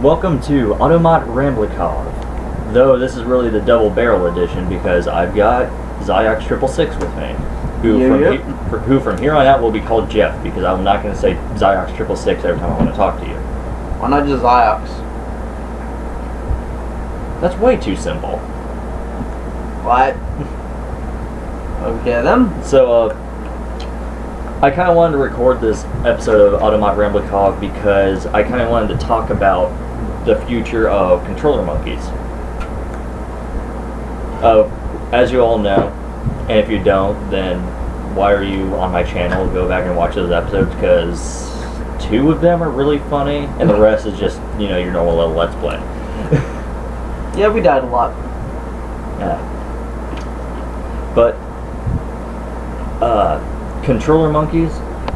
Welcome to Automat Ramblikov. Though this is really the double barrel edition because I've got Ziox 666 with me, who from here on out will be called Jeff because I'm not going to say Ziox 666 every time I want to talk to you. Why not just Ziox? That's way too simple. What? Okay then. So, I kind of wanted to record this episode of Automat Ramblikov because I kind of wanted to talk about the future of controller monkeys. As you all know, and if you don't, then why are you on my channel? Go back and watch those episodes because 2 of them are really funny, and the rest is just, you know, your normal little Let's Play. Yeah, we died a lot. Yeah. But, controller monkeys,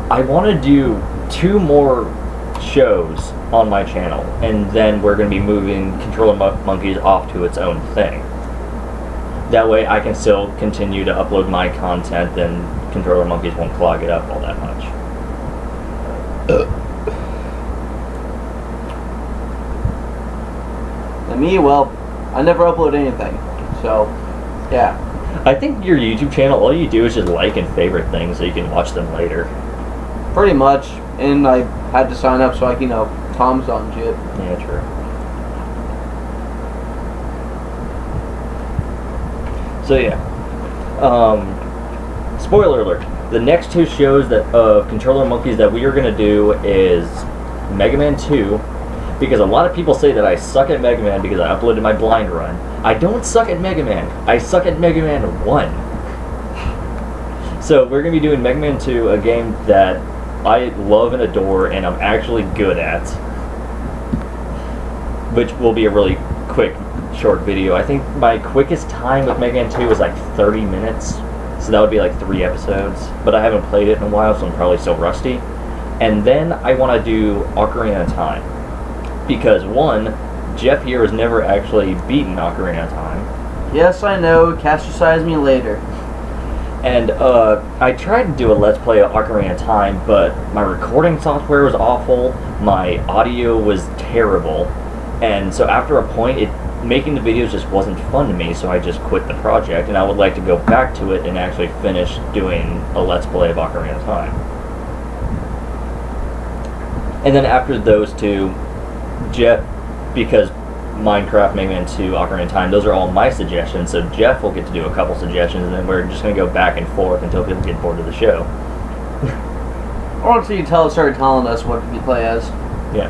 I want to do 2 more shows on my channel, and then we're going to be moving controller monkeys off to its own thing. That way I can still continue to upload my content, and controller monkeys won't clog it up all that much. And me, well, I never upload anything, so, yeah. I think your YouTube channel, all you do is just like and favorite things so you can watch them later. Pretty much, and I had to sign up so I can, comment on shit. Yeah, true. So yeah, spoiler alert, the next 2 shows that of controller monkeys that we are going to do is Mega Man 2, because a lot of people say that I suck at Mega Man because I uploaded my blind run. I don't suck at Mega Man. I suck at Mega Man 1. So we're going to be doing Mega Man 2, a game that I love and adore and I'm actually good at. Which will be a really quick, short video. I think my quickest time with Mega Man 2 was like 30 minutes. So that would be like 3 episodes. But I haven't played it in a while, so I'm probably still rusty. And then I want to do Ocarina of Time. Because 1, Jeff here has never actually beaten Ocarina of Time. Yes, I know. Castricize me later. And I tried to do a Let's Play of Ocarina of Time, but my recording software was awful, my audio was terrible, and so after a point, making the videos just wasn't fun to me, so I just quit the project, and I would like to go back to it and actually finish doing a Let's Play of Ocarina of Time. And then after those 2, Jeff, because Minecraft, Mega Man 2, Ocarina of Time, those are all my suggestions, so Jeff will get to do a couple suggestions, and then we're just going to go back and forth until people get bored of the show. Or until you start telling us what you play as. Yeah.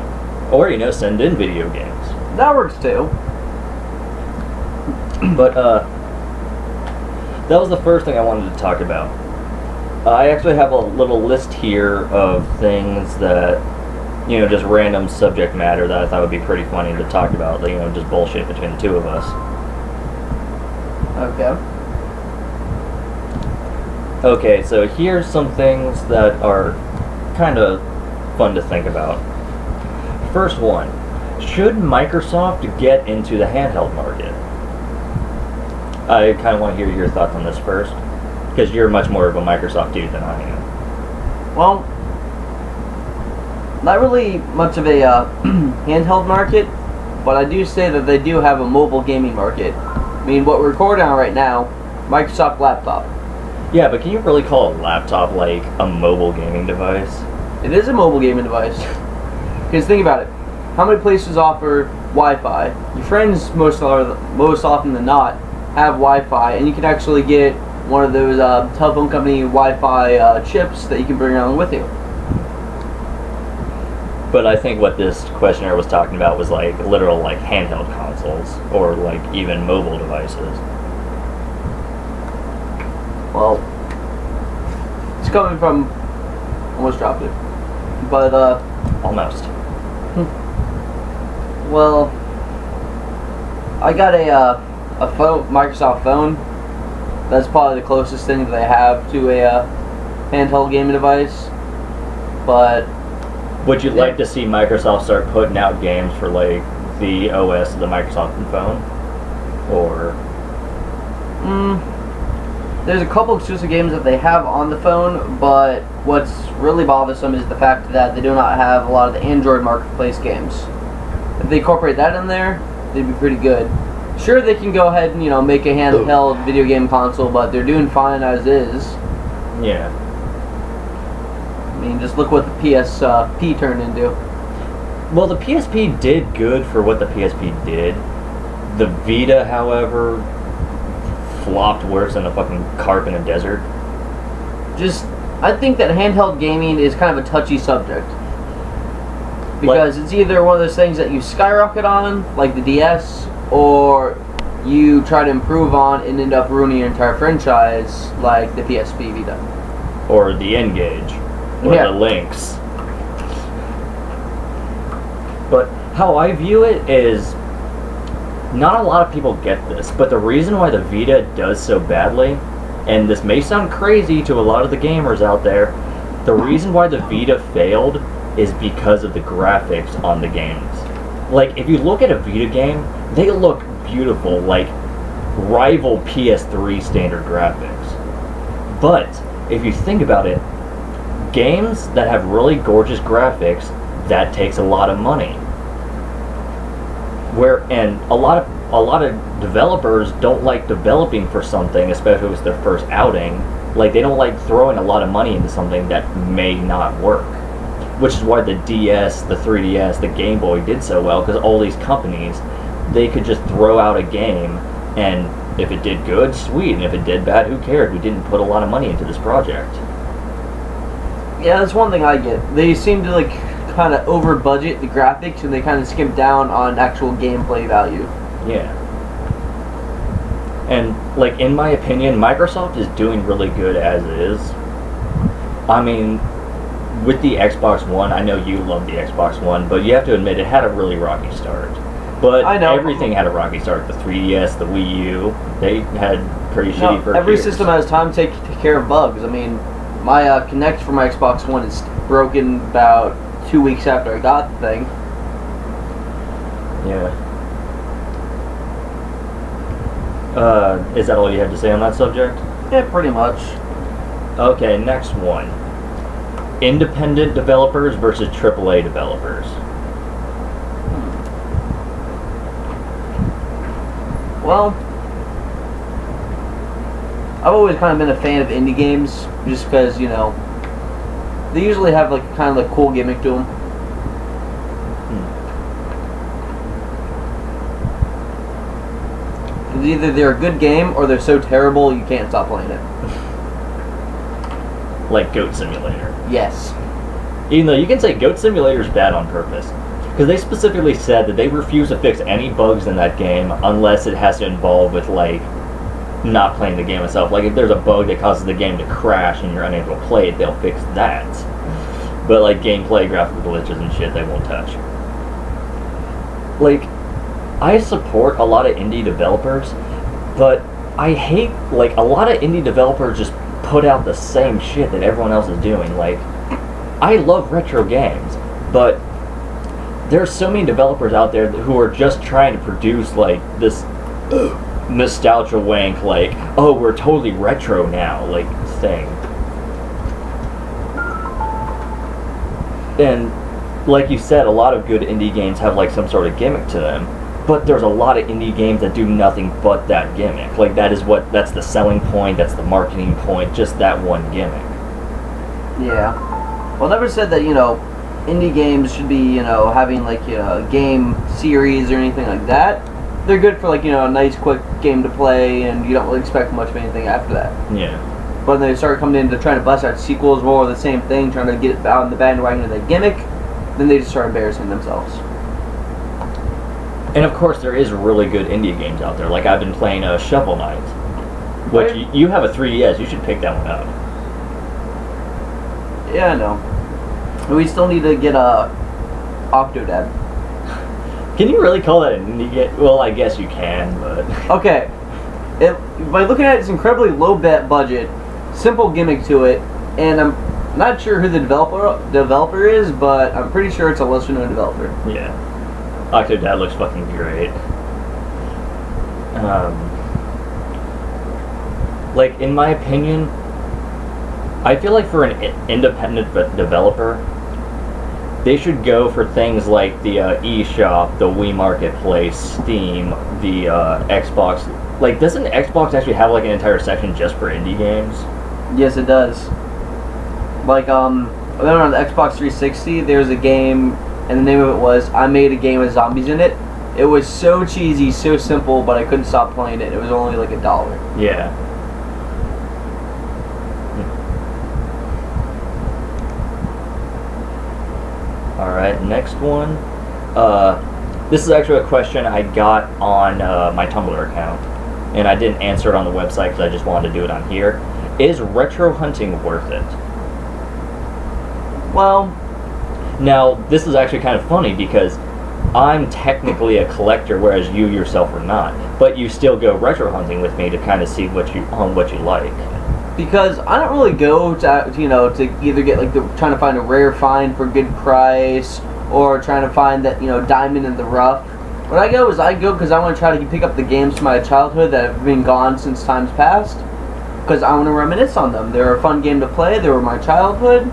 Or, you know, send in video games. That works too. But, that was the first thing I wanted to talk about. I actually have a little list here of things that, you know, just random subject matter that I thought would be pretty funny to talk about, you know, just bullshit between the 2 of us. Okay. Okay, so here's some things that are kind of fun to think about. First one, should Microsoft get into the handheld market? I kind of want to hear your thoughts on this first, because you're much more of a Microsoft dude than I am. Well, not really much of a handheld market, but I do say that they do have a mobile gaming market. I mean, what we're recording on right now, Microsoft laptop. Yeah, but can you really call a laptop like a mobile gaming device? It is a mobile gaming device. Because think about it. How many places offer Wi-Fi? Your friends, most often than not, have Wi-Fi, and you can actually get one of those telephone company Wi-Fi chips that you can bring around with you. But I think what this questioner was talking about was like literal like handheld consoles or like even mobile devices. Well, it's coming from, almost dropped it, but Almost. Well, I got a phone, Microsoft phone. That's probably the closest thing that they have to a handheld gaming device. But would you like to see Microsoft start putting out games for like the OS of the Microsoft phone? Or there's a couple exclusive games that they have on the phone, but what's really bothersome is the fact that they do not have a lot of the Android marketplace games. If they incorporate that in there, they'd be pretty good. Sure, they can go ahead and, you know, make a handheld video game console, but they're doing fine as is. Yeah. I mean, just look what the PSP turned into. Well, the PSP did good for what the PSP did. The Vita, however, flopped worse than a fucking carp in a desert. I think that handheld gaming is kind of a touchy subject. Because it's either one of those things that you skyrocket on, like the DS, or you try to improve on and end up ruining your entire franchise, like the PSP Vita. Or the N-Gage. Or the Lynx. But how I view it is, not a lot of people get this, but the reason why the Vita does so badly, and this may sound crazy to a lot of the gamers out there, the reason why the Vita failed is because of the graphics on the games. Like, if you look at a Vita game, they look beautiful, like rival PS3 standard graphics. But, if you think about it, games that have really gorgeous graphics, that takes a lot of money. And a lot of developers don't like developing for something, especially if it's their first outing. Like, they don't like throwing a lot of money into something that may not work. Which is why the DS, the 3DS, the Game Boy did so well, because all these companies, they could just throw out a game, and if it did good, sweet, and if it did bad, who cared? We didn't put a lot of money into this project. Yeah, that's one thing I get. They seem to, like, kind of over budget the graphics, and they kind of skimp down on actual gameplay value. Yeah. And, like, in my opinion, Microsoft is doing really good as is. I mean, with the Xbox One, I know you love the Xbox One, but you have to admit it had a really rocky start. But I know. Everything had a rocky start. The 3DS, the Wii U, they had pretty shitty first every years. system has time to take care of bugs. I mean, my Kinect for my Xbox One is broken about 2 weeks after I got the thing. Yeah. Is that all you had to say on that subject? Yeah, pretty much. Okay, next one. Independent developers versus AAA developers. Well, I've always kind of been a fan of indie games, just because, you know, they usually have like kind of like cool gimmick to them. Either they're a good game or they're so terrible you can't stop playing it. Like Goat Simulator. Yes. Even though you can say Goat Simulator is bad on purpose. Because they specifically said that they refuse to fix any bugs in that game unless it has to involve with, like, not playing the game itself. Like, if there's a bug that causes the game to crash and you're unable to play it, they'll fix that. But, like, gameplay, graphical glitches and shit, they won't touch. Like, I support a lot of indie developers, but I hate, like, a lot of indie developers just put out the same shit that everyone else is doing. Like, I love retro games, but there's so many developers out there who are just trying to produce, like, this nostalgia wank, like, oh, we're totally retro now, like, thing. And, like you said, a lot of good indie games have, like, some sort of gimmick to them. But there's a lot of indie games that do nothing but that gimmick. Like, that's the selling point, that's the marketing point, just that one gimmick. Yeah. Well, never said that, you know, indie games should be, you know, having, like, you know, a game series or anything like that. They're good for, like, you know, a nice, quick game to play, and you don't really expect much of anything after that. Yeah. But when they start coming into trying to bust out sequels, more of the same thing, trying to get it on the bandwagon of that gimmick, then they just start embarrassing themselves. And of course, there is really good indie games out there. Like, I've been playing Shovel Knight, which you have a 3DS. You should pick that one up. Yeah, I know. We still need to get Octodad. Can you really call that an indie game? Well, I guess you can, but Okay. By looking at it, it's incredibly low budget, simple gimmick to it, and I'm not sure who the developer is, but I'm pretty sure it's a lesser known developer. Yeah. Octodad looks fucking great. Like, in my opinion, I feel like for an independent developer, they should go for things like the eShop, the Wii Marketplace, Steam, the Xbox. Like, doesn't Xbox actually have like an entire section just for indie games? Yes, it does. Like, then on the Xbox 360, there was a game, and the name of it was I Made a Game with Zombies in It. It was so cheesy, so simple, but I couldn't stop playing it. It was only like $1. Yeah. Alright, next one. This is actually a question I got on my Tumblr account, and I didn't answer it on the website because I just wanted to do it on here. Is retro hunting worth it? Well, now, this is actually kind of funny because I'm technically a collector, whereas you yourself are not. But you still go retro hunting with me to kind of see what you like. because I don't really go to to either get like trying to find a rare find for a good price or trying to find that diamond in the rough. When I go because I want to try to pick up the games from my childhood that have been gone since times past, because I want to reminisce on them. They're a fun game to play. They were my childhood.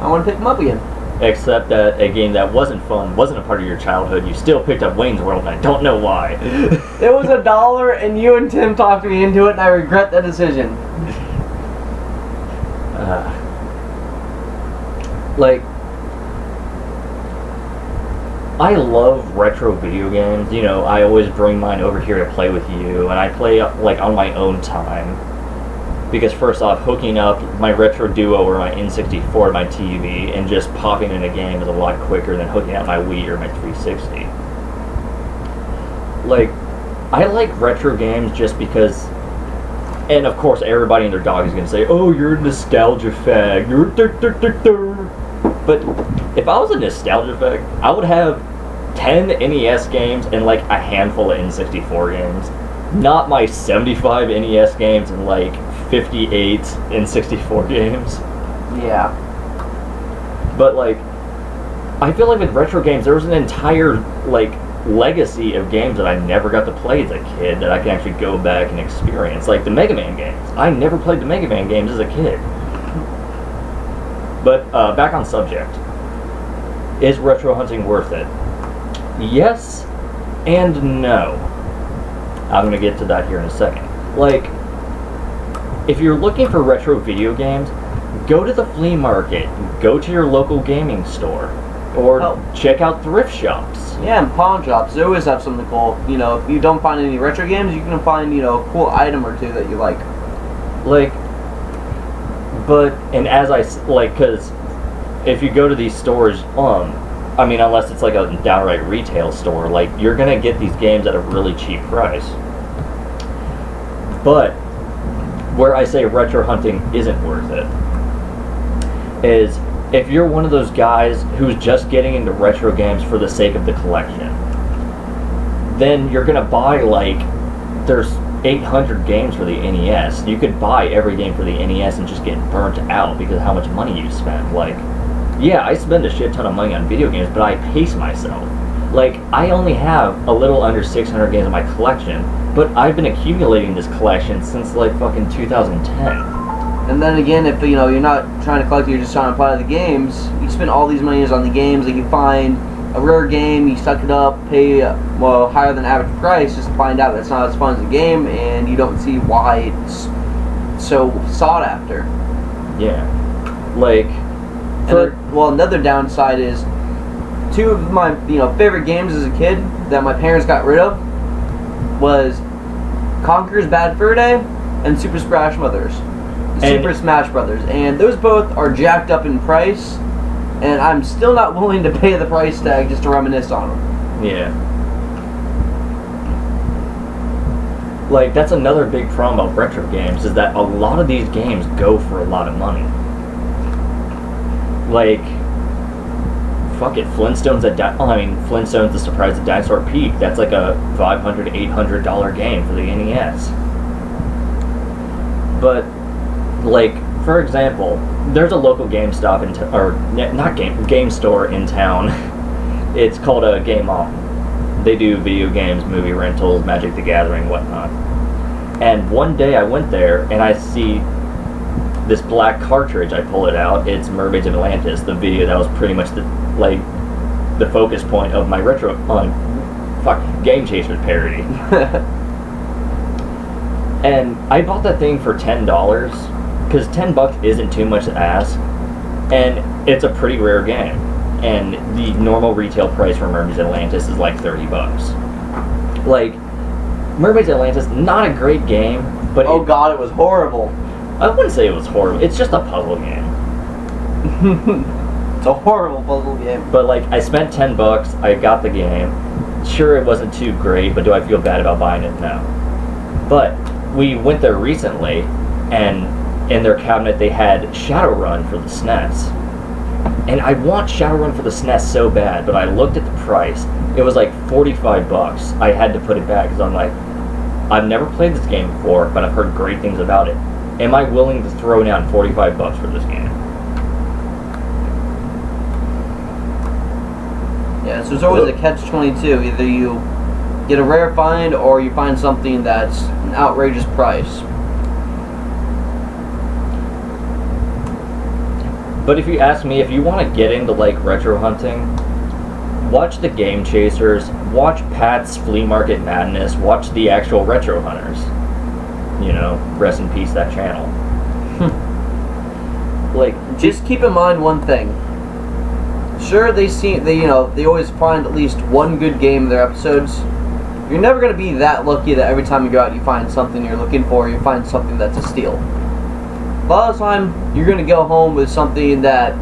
I want to pick them up again. Except that a game that wasn't fun, wasn't a part of your childhood, you still picked up Wayne's World, and I don't know why. It was $1, and you and Tim talked me into it, and I regret that decision. Like, I love retro video games. I always bring mine over here to play with you, and I play like on my own time. Because first off, hooking up my Retro Duo or my N64 to my TV and just popping in a game is a lot quicker than hooking up my Wii or my 360. Like, I like retro games just because, and of course everybody and their dog is going to say, oh, you're a nostalgia fag, you're but if I was a nostalgia fag, I would have 10 NES games and like a handful of N64 games. Not my 75 NES games and like 58 N64 games. Yeah. But like, I feel like with retro games, there was an entire like legacy of games that I never got to play as a kid that I can actually go back and experience. Like the Mega Man games. I never played the Mega Man games as a kid. But back on subject. Is retro hunting worth it? Yes and no. I'm going to get to that here in a second. Like, if you're looking for retro video games, go to the flea market, go to your local gaming store, or check out thrift shops. Yeah, and pawn shops. They always have something cool. If you don't find any retro games, you can find, a cool item or two that you like. Like, because if you go to these stores, unless it's like a downright retail store, like, you're gonna get these games at a really cheap price. But where I say retro hunting isn't worth it is if you're one of those guys who's just getting into retro games for the sake of the collection, then you're gonna buy there's 800 games for the NES. You could buy every game for the NES and just get burnt out because of how much money you spend. Like, yeah, I spend a shit ton of money on video games, but I pace myself. Like, I only have a little under 600 games in my collection, but I've been accumulating this collection since like fucking 2010. And then again, if you're not trying to collect, you're just trying to play the games, you spend all these monies on the games. Like, you find a rare game, you suck it up, pay higher than average price just to find out that's not as fun as the game, and you don't see why it's so sought after. Yeah, like. Another downside is two of my favorite games as a kid that my parents got rid of was Conker's Bad Fur Day and Super Smash Brothers. And those both are jacked up in price, and I'm still not willing to pay the price tag just to reminisce on them. Yeah. Like, that's another big problem about retro games, is that a lot of these games go for a lot of money. Like, fuck it, Flintstones The Surprise of Dinosaur Peak. That's like a $500, $800 game for the NES. But, like, for example, there's a local GameStop game store in town. It's called a Game On. They do video games, movie rentals, Magic the Gathering, whatnot. And one day I went there and I see this black cartridge. I pull it out. It's Mermaids of Atlantis, the video that was pretty much the focus point of my Game Chasers parody. And I bought that thing for $10 because $10 isn't too much to ask, and it's a pretty rare game. And the normal retail price for Mermaids Atlantis is like $30. Like, Mermaids Atlantis, not a great game, but oh god, it was horrible. I wouldn't say it was horrible. It's just a puzzle game. It's a horrible puzzle game. But like, I spent $10. I got the game. Sure, it wasn't too great, but do I feel bad about buying it? No. But we went there recently, and in their cabinet they had Shadowrun for the SNES. And I want Shadowrun for the SNES so bad, but I looked at the price. It was like $45. I had to put it back because I'm like, I've never played this game before, but I've heard great things about it. Am I willing to throw down $45 for this game? Yeah, so it's always a catch-22. Either you get a rare find or you find something that's an outrageous price. But if you ask me, if you want to get into like retro hunting, watch the Game Chasers, watch Pat's Flea Market Madness, watch the actual Retro Hunters. You know, rest in peace that channel. Like, just keep in mind one thing. Sure, they always find at least one good game in their episodes. You're never going to be that lucky that every time you go out you find something you're looking for, you find something that's a steal. A lot of the time, you're going to go home with something that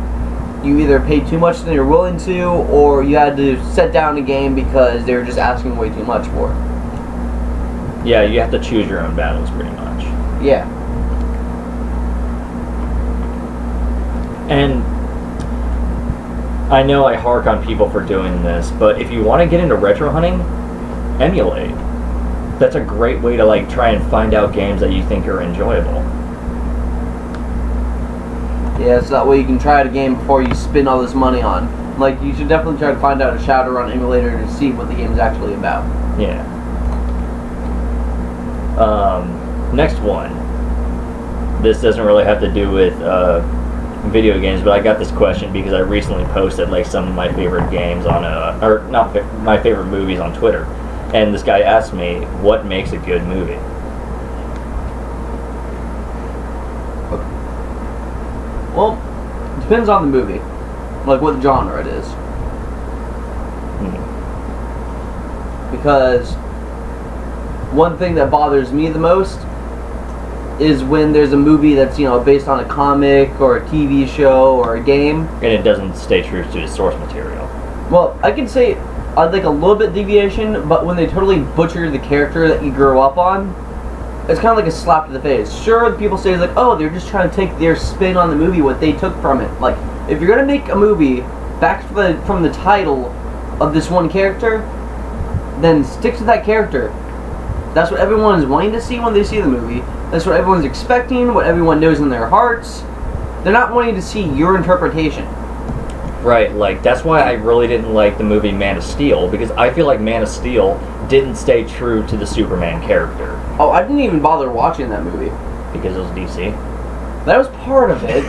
you either paid too much than you're willing to, or you had to set down a game because they were just asking way too much for it. Yeah, you have to choose your own battles pretty much. Yeah. And I know I hark on people for doing this, but if you want to get into retro hunting, emulate. That's a great way to like try and find out games that you think are enjoyable. Yeah, so that way you can try out a game before you spend all this money on. Like, you should definitely try to find out a Shadowrun emulator to see what the game is actually about. Yeah. Next one. This doesn't really have to do with video games, but I got this question because I recently posted like some of my favorite games on my favorite movies on Twitter, and this guy asked me what makes a good movie. Well, it depends on the movie, like what genre it is. Because one thing that bothers me the most is when there's a movie that's, based on a comic or a TV show or a game, and it doesn't stay true to the source material. Well, I can say I'd like a little bit deviation, but when they totally butcher the character that you grew up on, it's kind of like a slap to the face. Sure, people say, like, oh, they're just trying to take their spin on the movie, what they took from it. Like, if you're going to make a movie back from the title of this one character, then stick to that character. That's what everyone is wanting to see when they see the movie. That's what everyone's expecting, what everyone knows in their hearts. They're not wanting to see your interpretation. Right, like, that's why I really didn't like the movie Man of Steel, because I feel like Man of Steel didn't stay true to the Superman character. Oh, I didn't even bother watching that movie. Because it was DC? That was part of it.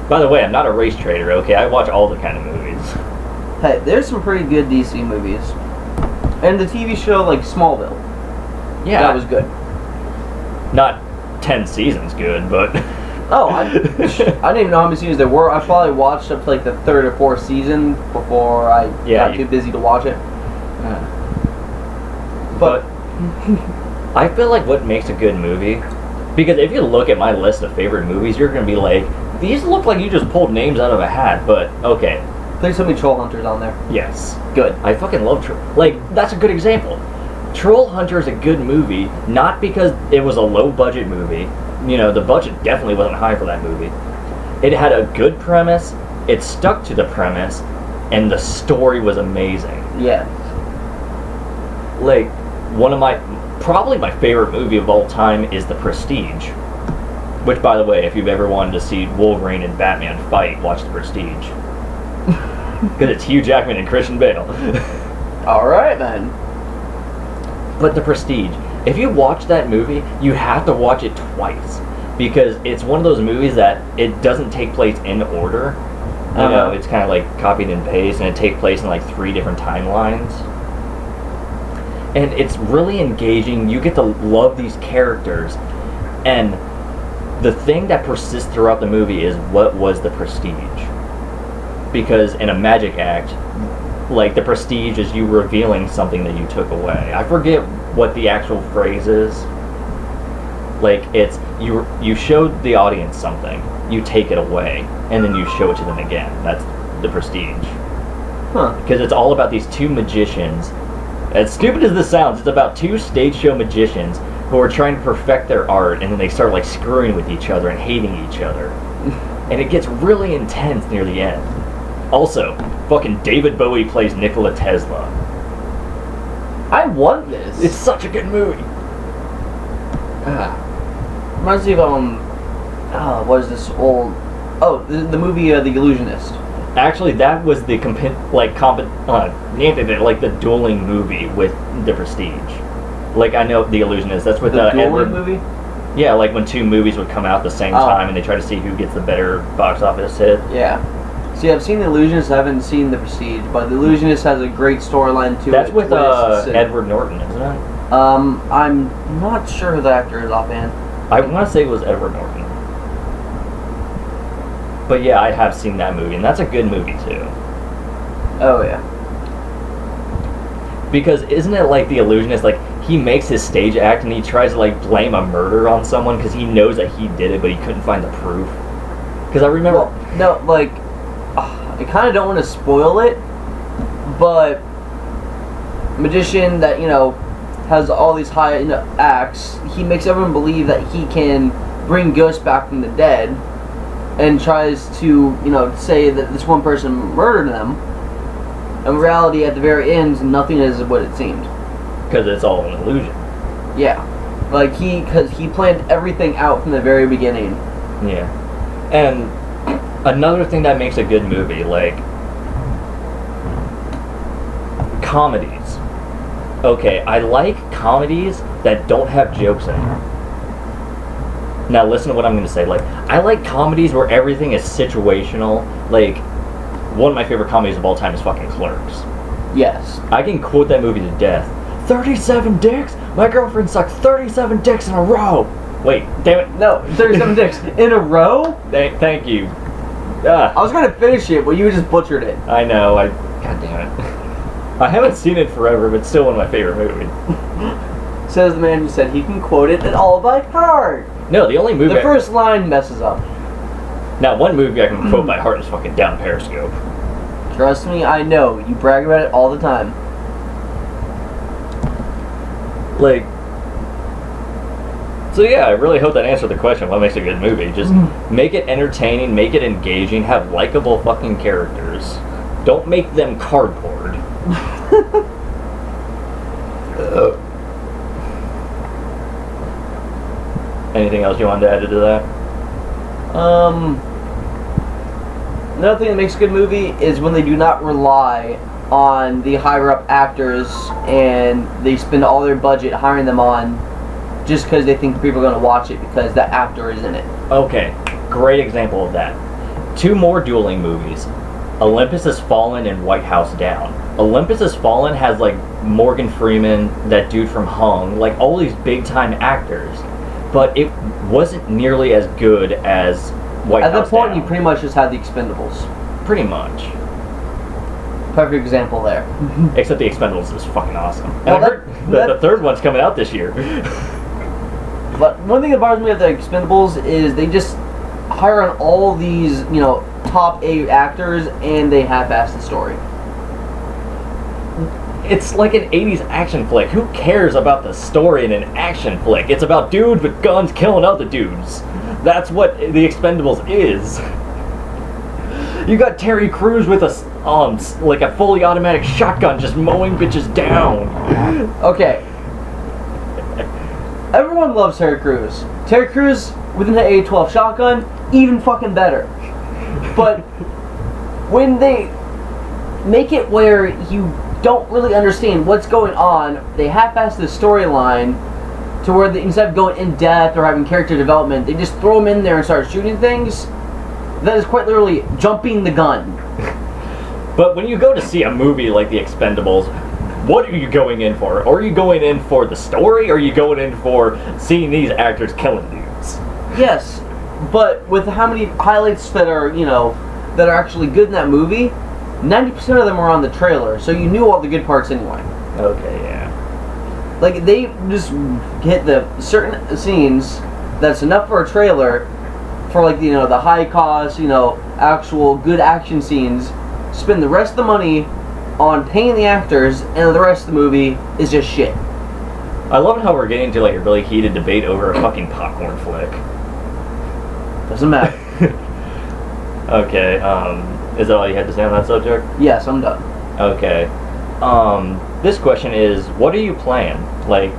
By the way, I'm not a race trader, okay? I watch all the kind of movies. Hey, there's some pretty good DC movies. And the TV show, like Smallville. Yeah. That was good. Not 10 seasons good, but... Oh, I didn't even know how many seasons there were. I probably watched up to like the third or fourth season before I got too busy to watch it. But I feel like what makes a good movie, because if you look at my list of favorite movies, you're going to be like, these look like you just pulled names out of a hat, but okay. Please tell me Troll Hunter's on there. Yes. Good. I fucking love Troll. Like, that's a good example. Troll Hunter is a good movie, not because it was a low-budget movie. The budget definitely wasn't high for that movie. It had a good premise, it stuck to the premise, and the story was amazing. Yeah. Like, probably my favorite movie of all time is The Prestige. Which, by the way, if you've ever wanted to see Wolverine and Batman fight, watch The Prestige. Because it's Hugh Jackman and Christian Bale. Alright, then. But The Prestige, if you watch that movie, you have to watch it twice. Because it's one of those movies that it doesn't take place in order. You know, it's kind of like copied and paste, and it takes place in like 3 different timelines. And it's really engaging. You get to love these characters. And the thing that persists throughout the movie is what was the prestige. Because in a magic act, like, the prestige is you revealing something that you took away. I forget what the actual phrase is. Like, it's you showed the audience something, you take it away, and then you show it to them again. That's the prestige. Huh. Because it's all about these 2 magicians. As stupid as this sounds, it's about 2 stage show magicians who are trying to perfect their art, and then they start, like, screwing with each other and hating each other. And it gets really intense near the end. Also, fucking David Bowie plays Nikola Tesla. I want this. It's such a good movie. Reminds me of what is this old? Oh, the movie The Illusionist. Actually, that was the like the dueling movie with The Prestige. Like, I know The Illusionist. That's with the dueling Edward movie. Yeah, like when 2 movies would come out at the same time, and they try to see who gets the better box office hit. Yeah. See, I've seen The Illusionist. I haven't seen The Prestige, but The Illusionist has a great storyline too. That's with Edward Norton, isn't it? I'm not sure who the actor is offhand. I want to say it was Edward Norton. But yeah, I have seen that movie, and that's a good movie too. Oh yeah. Because isn't it like The Illusionist, like, he makes his stage act and he tries to, like, blame a murder on someone because he knows that he did it, but he couldn't find the proof. Because I remember... Well, no, like, I kind of don't want to spoil it, but magician that, you know, has all these high acts, he makes everyone believe that he can bring ghosts back from the dead, and tries to, you know, say that this one person murdered them. In reality, at the very end, nothing is what it seemed. Because it's all an illusion. Yeah. Like, because he planned everything out from the very beginning. Yeah. And another thing that makes a good movie, like, comedies. Okay, I like comedies that don't have jokes in them. Now listen to what I'm going to say. Like, I like comedies where everything is situational. Like, one of my favorite comedies of all time is fucking Clerks. Yes. I can quote that movie to death. 37 dicks? My girlfriend sucked 37 dicks in a row! Wait, damn it. No, 37 dicks in a row? Thank you. I was going to finish it, but you just butchered it. I know, God damn it. I haven't seen it forever, but it's still one of my favorite movies. Says the man who said he can quote it all by heart. No, the only movie... The first line messes up. Now, one movie I can quote by heart is fucking Down Periscope. Trust me, I know. You brag about it all the time. Like... So yeah, I really hope that answered the question, what makes a good movie? Just make it entertaining, make it engaging, have likable fucking characters. Don't make them cardboard. Anything else you wanted to add to that? Another thing that makes a good movie is when they do not rely on the higher up actors and they spend all their budget hiring them on just because they think people are going to watch it because that actor is in it. Okay, great example of that. 2 more dueling movies. Olympus Has Fallen and White House Down. Olympus Has Fallen has, like, Morgan Freeman, that dude from Hung, like, all these big time actors. But it wasn't nearly as good as White House Down. At that point, you pretty much just had the Expendables. Pretty much. Perfect example there. Except the Expendables is fucking awesome. And Well, I heard the 3rd one's coming out this year. But one thing that bothers me with the Expendables is they just hire on all these, you know, top 8 actors and they half-ass the story. It's like an 80s action flick. Who cares about the story in an action flick? It's about dudes with guns killing other dudes. That's what the Expendables is. You got Terry Crews with a like a fully automatic shotgun just mowing bitches down. Okay. Everyone loves Terry Crews. Terry Crews with an A12 shotgun, even fucking better. But when they make it where you don't really understand what's going on, they half-ass the storyline to where instead of going in depth or having character development, they just throw them in there and start shooting things. That is quite literally jumping the gun. But when you go to see a movie like The Expendables, what are you going in for? Are you going in for the story, or are you going in for seeing these actors killing dudes? Yes, but with how many highlights that are, that are actually good in that movie, 90% of them are on the trailer, so you knew all the good parts anyway. Okay, yeah. Like, they just hit the certain scenes that's enough for a trailer for, like, the high cost, actual good action scenes, spend the rest of the money on paying the actors, and the rest of the movie is just shit. I love how we're getting into, like, a really heated debate over a fucking popcorn flick. Doesn't matter. Okay, is that all you had to say on that subject? Yes, I'm done. Okay. This question is, what are you playing? Like,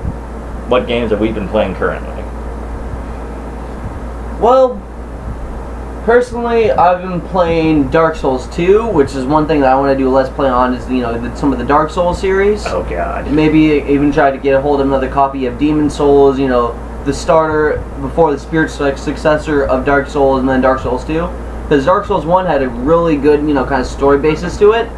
what games have we been playing currently? Well, personally, I've been playing Dark Souls 2, which is one thing that I want to do a Let's Play on, is, some of the Dark Souls series. Oh, God. Maybe even try to get a hold of another copy of Demon Souls, the starter before the spiritual successor of Dark Souls, and then Dark Souls 2. Because Dark Souls 1 had a really good, kind of story basis to it.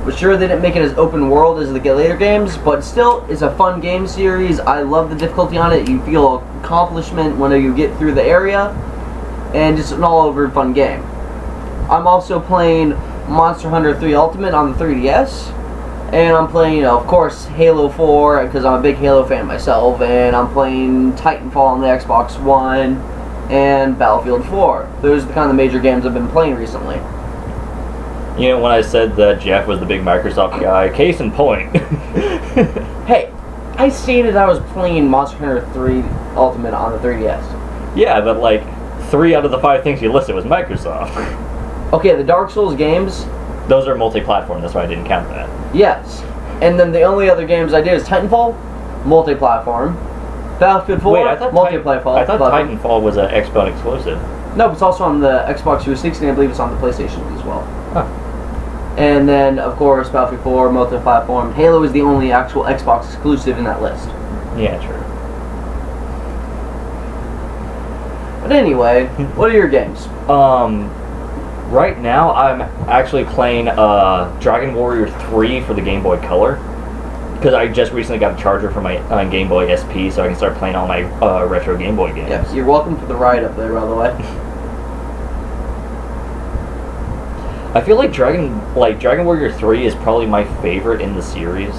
But sure, they didn't make it as open world as the later games, but still, it's a fun game series. I love the difficulty on it. You feel accomplishment when you get through the area, and just an all-over fun game. I'm also playing Monster Hunter 3 Ultimate on the 3DS, and I'm playing, of course, Halo 4, because I'm a big Halo fan myself, and I'm playing Titanfall on the Xbox One, and Battlefield 4. Those are the kind of major games I've been playing recently. When I said that Jeff was the big Microsoft guy, case in point. Hey, I stated I was playing Monster Hunter 3 Ultimate on the 3DS. Yeah, but like, 3 out of the 5 things you listed was Microsoft. Okay, the Dark Souls games... Those are multi-platform, that's why I didn't count that. Yes. And then the only other games I did is Titanfall, multi-platform. Battlefield 4, Wait, I thought Titanfall was an Xbox exclusive. No, it's also on the Xbox 360, and I believe it's on the PlayStation as well. Huh. And then, of course, Battlefield 4, multi-platform. Halo is the only actual Xbox exclusive in that list. Yeah, true. But anyway, what are your games? Right now I'm actually playing Dragon Warrior 3 for the Game Boy Color. Because I just recently got a charger for my Game Boy SP, so I can start playing all my retro Game Boy games. Yes, you're welcome for the ride up there, by the way. I feel like Dragon Warrior 3 is probably my favorite in the series.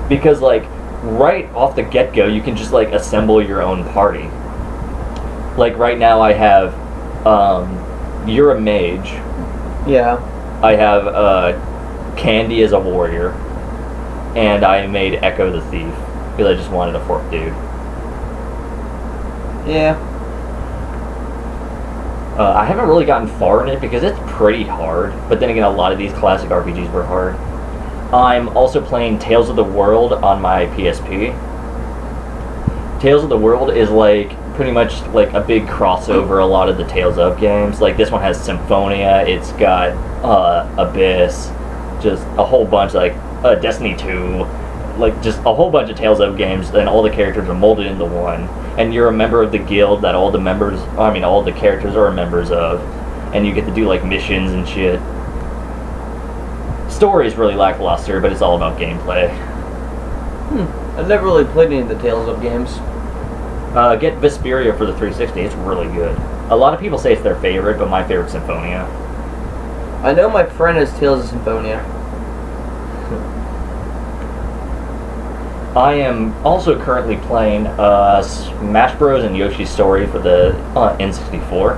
Because, like, right off the get-go, you can just, like, assemble your own party. Like, right now I have, you're a mage. Yeah. I have, Candy as a warrior. And I made Echo the Thief, because I just wanted a fork dude. Yeah. I haven't really gotten far in it because it's pretty hard, but then again, a lot of these classic RPGs were hard. I'm also playing Tales of the World on my PSP. Tales of the World is like pretty much like a big crossover a lot of the Tales of games. Like this one has Symphonia, it's got Abyss, just a whole bunch, like Destiny 2, like just a whole bunch of Tales of games, and all the characters are molded into one. And you're a member of the guild that all the characters are members of, and you get to do like missions and shit. Story is really lackluster, but it's all about gameplay. I've never really played any of the Tales of games. Get Vesperia for the 360, it's really good. A lot of people say it's their favorite, but my favorite's Symphonia. I know my friend has Tales of Symphonia. I am also currently playing Smash Bros. And Yoshi's Story for the N64.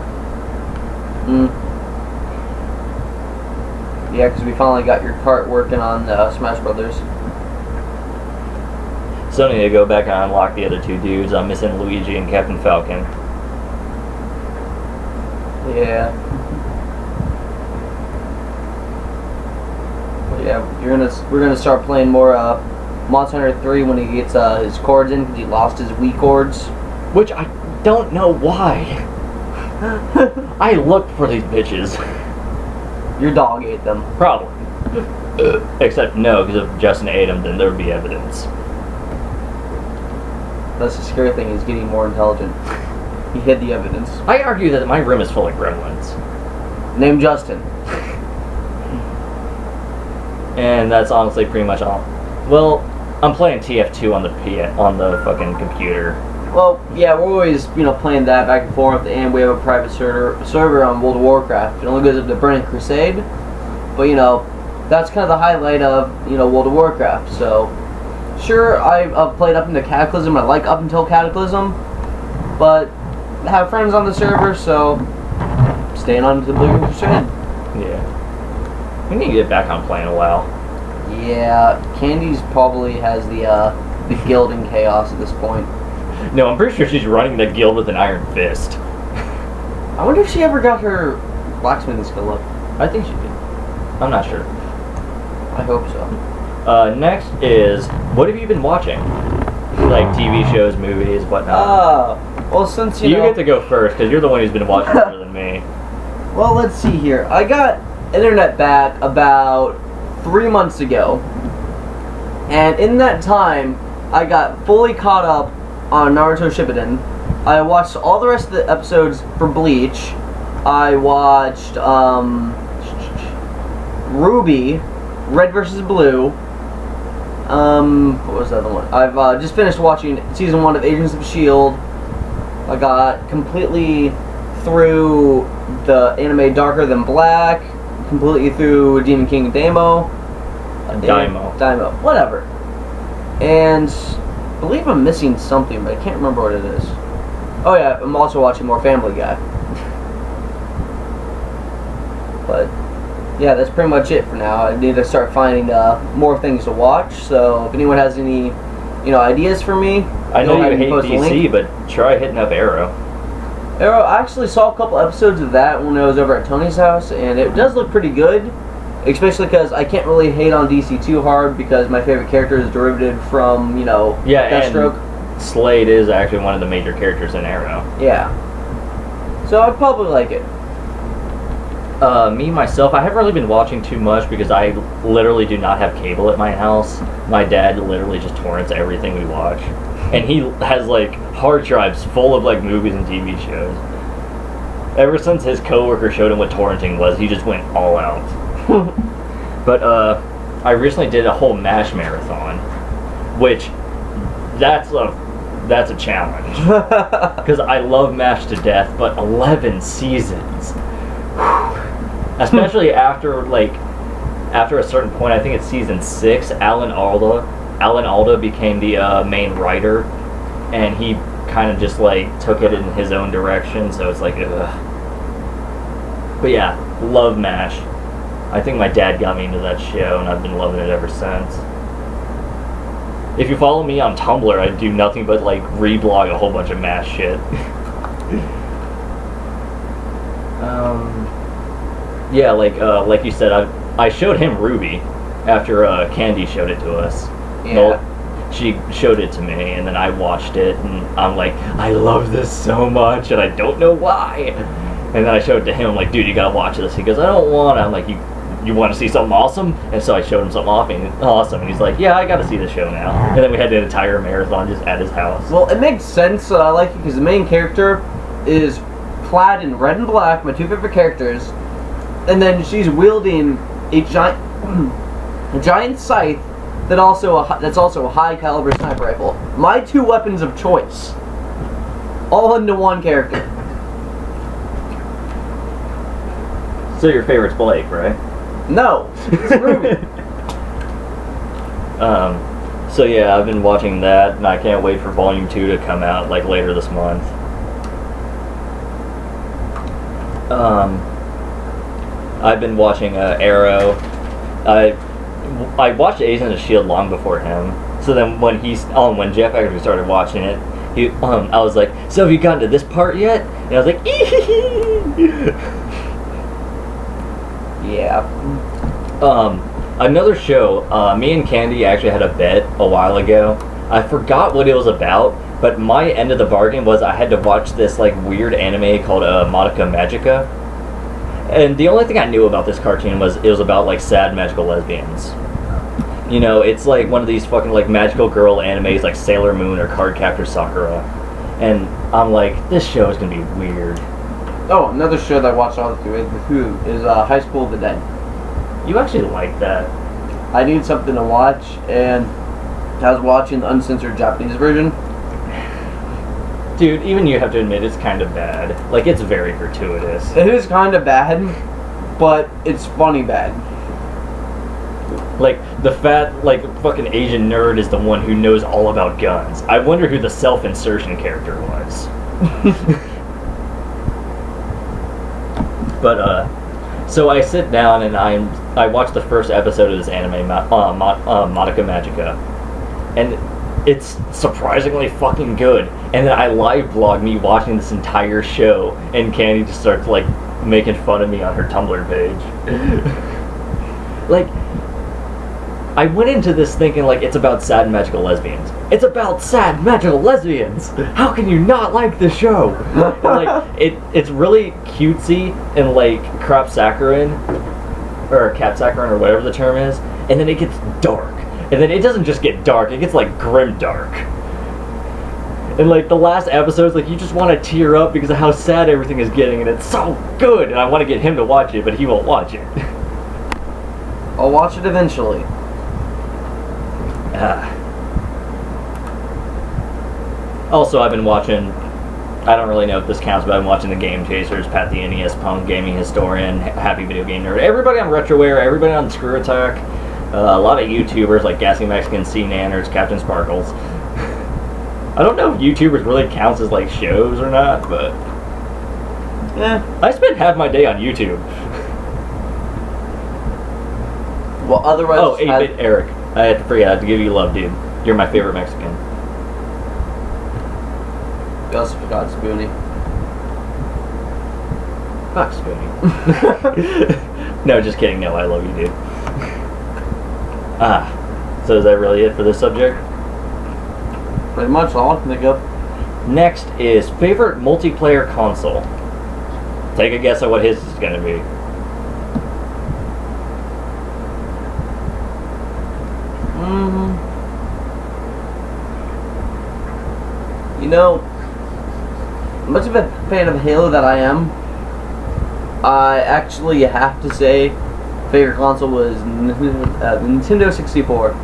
Yeah, because we finally got your cart working on Smash Brothers. So I need to go back and unlock the other two dudes. I'm missing Luigi and Captain Falcon. Yeah. Yeah, we're gonna start playing more Monster Hunter 3 when he gets his cords in, because he lost his Wii cords. Which I don't know why. I looked for these bitches. Your dog ate them. Probably. Except no, because if Justin ate them, then there would be evidence. That's the scary thing, he's getting more intelligent. He hid the evidence. I argue that my room is full of gremlins. Name Justin. And that's honestly pretty much all. Well, I'm playing TF2 on the fucking computer. Well, yeah, we're always, playing that back and forth, and we have a private server on World of Warcraft. It only goes up to Burning Crusade, but, that's kind of the highlight of, World of Warcraft. So, sure, I've played up into Cataclysm. I like up until Cataclysm, but I have friends on the server, so staying on to the Burning Crusade. Yeah. We need to get back on playing a while. Yeah, Candy's probably has the guild in chaos at this point. No, I'm pretty sure she's running the guild with an iron fist. I wonder if she ever got her blacksmithing skill up. I think she did. I'm not sure. I hope so. Next is, what have you been watching? Like TV shows, movies, whatnot. Well, since you get to go first, because you're the one who's been watching more than me. Well, let's see here. I got internet back about 3 months ago, and in that time, I got fully caught up on Naruto Shippuden. I watched all the rest of the episodes for Bleach. I watched Ruby, Red vs. Blue. What was the other one? I've just finished watching season 1 of Agents of S.H.I.E.L.D. I got completely through the anime Darker Than Black, completely through Demon King Daimo. Daimo, whatever. And I believe I'm missing something, but I can't remember what it is. Oh yeah, I'm also watching more Family Guy. But yeah, that's pretty much it for now. I need to start finding more things to watch. So if anyone has any, ideas for me, I know you hate DC, but try hitting up Arrow. Arrow, I actually saw a couple episodes of that when I was over at Tony's house, and it does look pretty good. Especially because I can't really hate on DC too hard because my favorite character is derivative from, Deathstroke. And Slade is actually one of the major characters in Arrow. Yeah. So I'd probably like it. Me, myself, I haven't really been watching too much because I literally do not have cable at my house. My dad literally just torrents everything we watch. And he has, hard drives full of, movies and TV shows. Ever since his coworker showed him what torrenting was, he just went all out. But I recently did a whole MASH marathon, which that's a challenge because I love MASH to death, but 11 seasons, especially after a certain point, I think it's season 6. Alan Alda became the main writer, and he kind of just took it in his own direction. So it's ugh. But yeah, love MASH. I think my dad got me into that show, and I've been loving it ever since. If you follow me on Tumblr, I do nothing but reblog a whole bunch of MASH shit. Yeah, like you said, I showed him Ruby after Candy showed it to us. Yeah. Well, she showed it to me, and then I watched it, and I'm like, I love this so much, and I don't know why. And then I showed it to him. I'm like, dude, you gotta watch this. He goes, I don't want to. I'm like, you want to see something awesome? And so I showed him something awesome, and he's like, yeah, I gotta see the show now. And then we had an entire marathon just at his house. Well, it makes sense. I like it because the main character is clad in red and black, my two favorite characters, and then she's wielding a giant scythe that's also a high caliber sniper rifle. My two weapons of choice, all into one character. So your favorite's Blake, right? No, it's Ruby. So yeah, I've been watching that, and I can't wait for Volume 2 to come out later this month. I've been watching Arrow. I watched Agents of S.H.I.E.L.D. long before him. So then when Jeff actually started watching it, I was like, so have you gotten to this part yet? And I was like, yeah. Another show, me and Candy actually had a bet a while ago. I forgot what it was about, but my end of the bargain was I had to watch this weird anime called Madoka Magica. And the only thing I knew about this cartoon was it was about sad magical lesbians. It's one of these fucking magical girl animes like Sailor Moon or Cardcaptor Sakura. And I'm like, this show is gonna be weird. Oh, another show that I watched all through with Hulu is High School of the Dead. You actually like that? I need something to watch, and I was watching the uncensored Japanese version. Dude, even you have to admit it's kind of bad. Like, it's very gratuitous. It is kind of bad, but it's funny bad. Like, the fat, like, fucking Asian nerd is the one who knows all about guns. I wonder who the self-insertion character was. But, so I sit down and I watch the first episode of this anime, Madoka Magica. And it's surprisingly fucking good. And then I live vlog me watching this entire show, and Candy just starts, like, making fun of me on her Tumblr page. Like, I went into this thinking, like, it's about sad magical lesbians. It's about sad magical lesbians! How can you not like this show? And, like, it's really cutesy and, like, crop saccharin, or capsaccharin, or whatever the term is, and then it gets dark. And then it doesn't just get dark, it gets, like, grim dark. And, like, the last episode's, like, you just want to tear up because of how sad everything is getting, and it's so good! And I want to get him to watch it, but he won't watch it. I'll watch it eventually. Also, I've been watching, I don't really know if this counts, but I've been watching the Game Chasers, Pat the NES Punk, Gaming Historian, Happy Video Game Nerd, everybody on RetroWare, everybody on Screw Attack, a lot of YouTubers like Gassy Mexican, C Nanners, Captain Sparkles. I don't know if YouTubers really counts as like shows or not, but yeah, I spend half my day on YouTube. Well, otherwise, oh, 8-Bit Eric. I had to forget. I had to give you love, dude. You're my favorite Mexican. We also forgot Spoonie. Fuck Spoonie. No, just kidding. No, I love you, dude. So is that really it for this subject? Pretty much all I can think of. Next is favorite multiplayer console. Take a guess at what his is going to be. You know, much of a fan of Halo that I am, I actually have to say favorite console was Nintendo 64.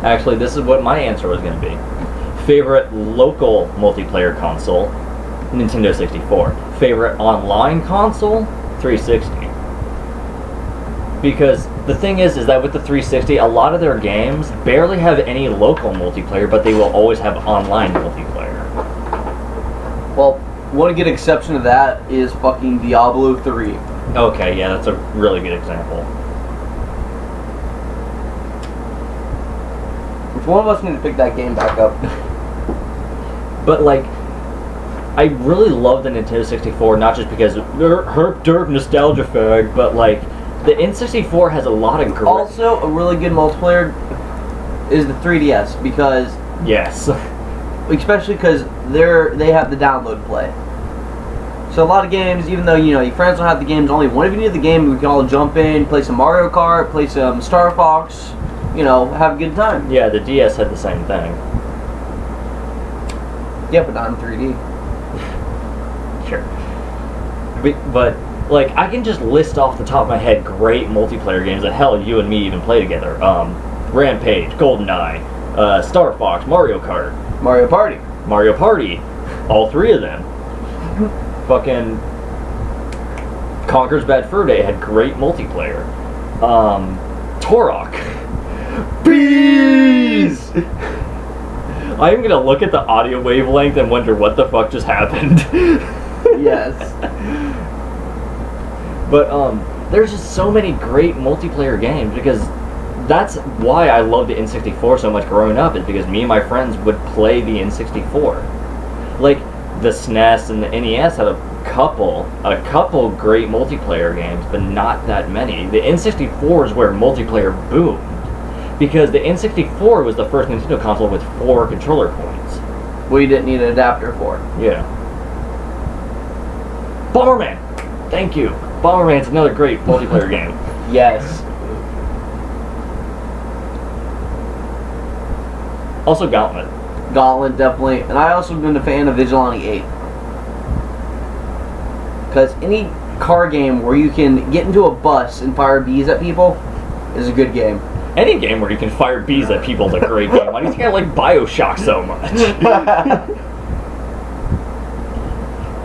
Actually, this is what my answer was going to be. Favorite local multiplayer console, Nintendo 64. Favorite online console, 360. Because the thing is that with the 360, a lot of their games barely have any local multiplayer, but they will always have online multiplayer. Well, one good exception to that is fucking Diablo 3. Okay, yeah, that's a really good example. Which one of us need to pick that game back up? But, like, I really love the Nintendo 64, not just because herp derp nostalgia fag, but, like, the N64 has a lot of great... Also, a really good multiplayer is the 3DS, because... Yes. Especially because they have the download play. So a lot of games, even though, you know, your friends don't have the games, only one of you need the game, we can all jump in, play some Mario Kart, play some Star Fox, you know, have a good time. Yeah, the DS had the same thing. Yeah, but not in 3D. Sure. But like, I can just list off the top of my head great multiplayer games that, hell, you and me even play together. Rampage, GoldenEye, Star Fox, Mario Kart. Mario Party. Mario Party. All three of them. Fucking Conker's Bad Fur Day had great multiplayer. Turok. Bees! I am gonna look at the audio wavelength and wonder what the fuck just happened. Yes. But there's just so many great multiplayer games, because that's why I loved the N64 so much growing up, is because me and my friends would play the N64. Like, the SNES and the NES had a couple great multiplayer games, but not that many. The N64 is where multiplayer boomed, because the N64 was the first Nintendo console with 4 controller points. Well, you didn't need an adapter for. Yeah. Bomberman! Thank you. Bomberman's another great multiplayer game. Yes. Also Gauntlet. Gauntlet, definitely. And I also been a fan of Vigilante 8. Because any car game where you can get into a bus and fire bees at people is a good game. Any game where you can fire bees at people is a great game. Why do you think I like Bioshock so much?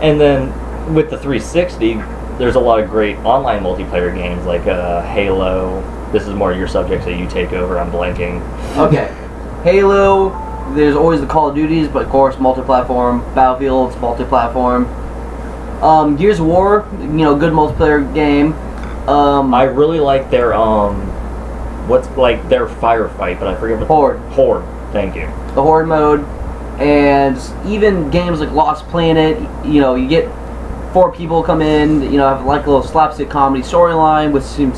And then with the 360, there's a lot of great online multiplayer games like Halo. This is more your subject, so you take over. I'm blanking. Okay. Halo, there's always the Call of Duties, but of course multi-platform. Battlefield's multi-platform. Gears of War, good multiplayer game. I really like their their firefight, but I forget what. Horde. Thank you. The Horde mode, and even games like Lost Planet. You get 4 people come in. Have like a little slapstick comedy storyline with some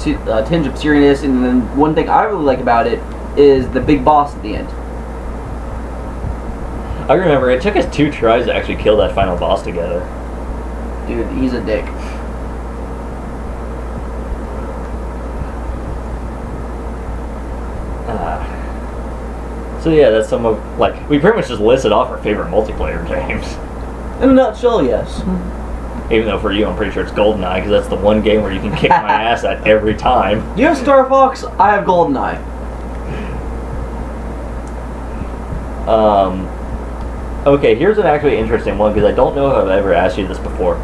tinge of seriousness. And then one thing I really like about it is the big boss at the end. I remember it took us 2 tries to actually kill that final boss together. Dude, he's a dick. So yeah, that's some of we pretty much just listed off our favorite multiplayer games. In a nutshell, yes. Even though for you, I'm pretty sure it's GoldenEye because that's the one game where you can kick my ass at every time. Do you have Star Fox? I have GoldenEye. Okay, here's an actually interesting one because I don't know if I've ever asked you this before.